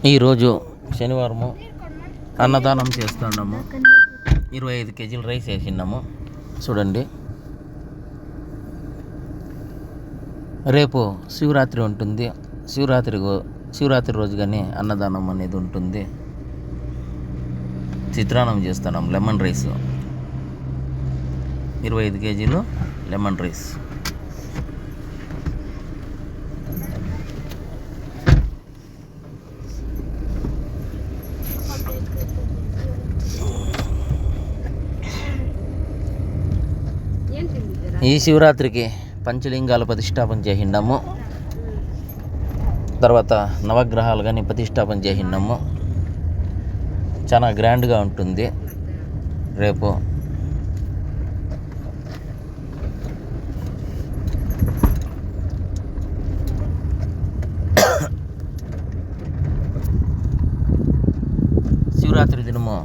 ఈరోజు శనివారము అన్నదానం చేస్తున్నాము. 25 కేజీల రైస్ వేసినాము. చూడండి, రేపు శివరాత్రి ఉంటుంది. శివరాత్రి రోజు కానీ అన్నదానం అనేది ఉంటుంది. చిత్రాన్నం చేస్తున్నాం, లెమన్ రైస్, 25 కేజీలు లెమన్ రైస్. ఈ శివరాత్రికి పంచలింగాల ప్రతిష్టాపన చేసినాము. తర్వాత నవగ్రహాలు కానీ ప్రతిష్టాపన చేసినాము. చాలా గ్రాండ్గా ఉంటుంది. రేపు శివరాత్రి దినము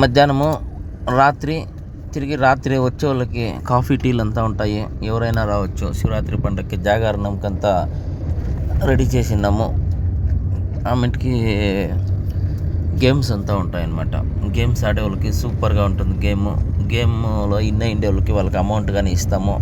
మధ్యాహ్నము తిరిగి రాత్రి వచ్చే వాళ్ళకి కాఫీ టీలు అంతా ఉంటాయి. ఎవరైనా రావచ్చు. శివరాత్రి పండుగకి జాగరణంకంతా రెడీ చేసినాము. ఆమెకి గేమ్స్ అంతా ఉంటాయన్నమాట. గేమ్స్ ఆడే వాళ్ళకి సూపర్గా ఉంటుంది. గేమ్లో ఇండే వాళ్ళకి వాళ్ళకి అమౌంట్ కానీ ఇస్తాము.